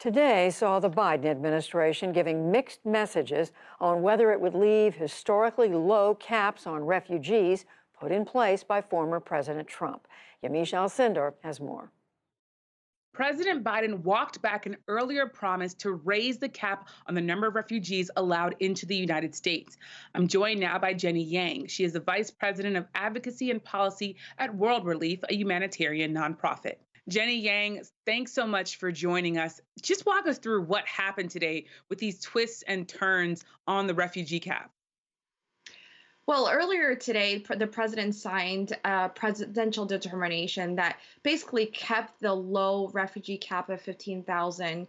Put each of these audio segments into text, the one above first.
Today saw the Biden administration giving mixed messages on whether it would leave historically low caps on refugees put in place by former President Trump. Yamiche Alcindor has more. President Biden walked back an earlier promise to raise the cap on the number of refugees allowed into the United States. I'm joined now by Jenny Yang. She is the Vice President of Advocacy and Policy at World Relief, a humanitarian nonprofit. Jenny Yang, thanks so much for joining us. Just walk us through what happened today with these twists and turns on the refugee cap. Well, earlier today, the president signed a presidential determination that basically kept the low refugee cap of 15,000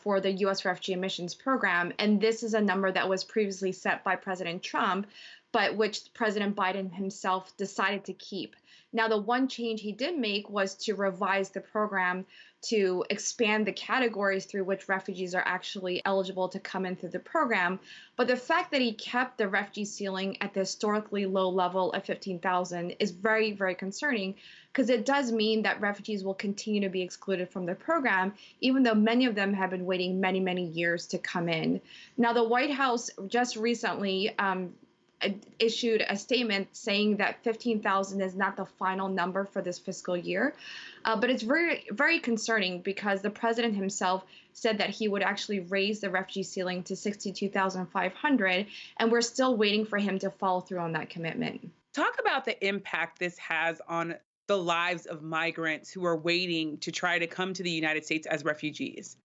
for the U.S. refugee admissions program. And this is a number that was previously set by President Trump, but which President Biden himself decided to keep. Now, the one change he did make was to revise the program to expand the categories through which refugees are actually eligible to come in through the program. But the fact that he kept the refugee ceiling at the historically low level of 15,000 is very, very concerning because it does mean that refugees will continue to be excluded from the program, even though many of them have been waiting many, many years to come in. Now, the White House just recently issued a statement saying that 15,000 is not the final number for this fiscal year. But it's very, very concerning because the president himself said that he would actually raise the refugee ceiling to 62,500, and we're still waiting for him to follow through on that commitment. Talk about the impact this has on the lives of migrants who are waiting to try to come to the United States as refugees.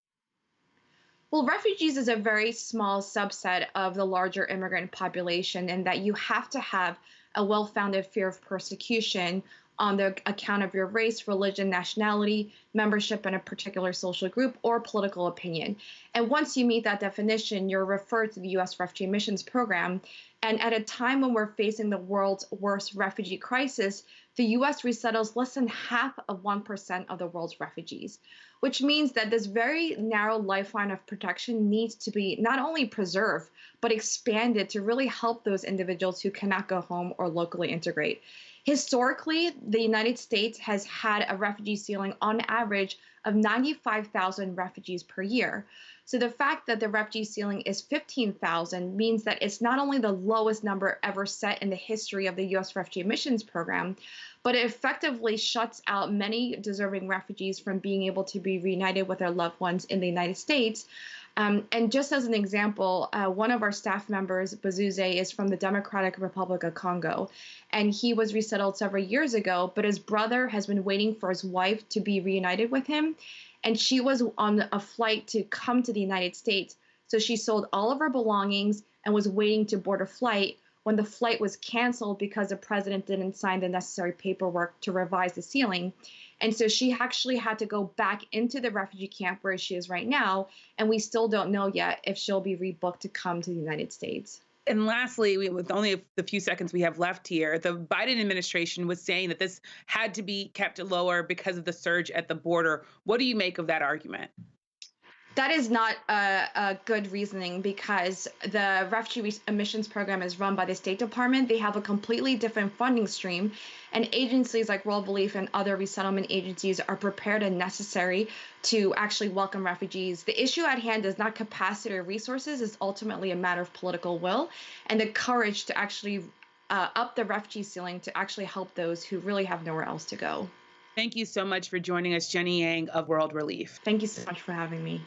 Well, refugees is a very small subset of the larger immigrant population, and that you have to have a well founded fear of persecution on the account of your race, religion, nationality, membership in a particular social group, or political opinion. And once you meet that definition, you're referred to the U.S. Refugee Admissions Program. And at a time when we're facing the world's worst refugee crisis, the U.S. resettles less than half of 1% of the world's refugees, which means that this very narrow lifeline of protection needs to be not only preserved, but expanded to really help those individuals who cannot go home or locally integrate. Historically, the United States has had a refugee ceiling on average of 95,000 refugees per year. So the fact that the refugee ceiling is 15,000 means that it's not only the lowest number ever set in the history of the U.S. Refugee Admissions Program, but it effectively shuts out many deserving refugees from being able to be reunited with their loved ones in the United States. And just as an example, one of our staff members, Bazuze, is from the Democratic Republic of Congo, and he was resettled several years ago, but his brother has been waiting for his wife to be reunited with him, and she was on a flight to come to the United States. So she sold all of her belongings and was waiting to board a flight when the flight was canceled because the president didn't sign the necessary paperwork to revise the ceiling. And so she actually had to go back into the refugee camp where she is right now. And we still don't know yet if she'll be rebooked to come to the United States. And lastly, with only the few seconds we have left here, the Biden administration was saying that this had to be kept lower because of the surge at the border. What do you make of that argument? That is not a good reasoning because the refugee admissions program is run by the State Department. They have a completely different funding stream, and agencies like World Relief and other resettlement agencies are prepared and necessary to actually welcome refugees. The issue at hand is not capacity or resources; it's ultimately a matter of political will and the courage to actually up the refugee ceiling to actually help those who really have nowhere else to go. Thank you so much for joining us, Jenny Yang of World Relief. Thank you so much for having me.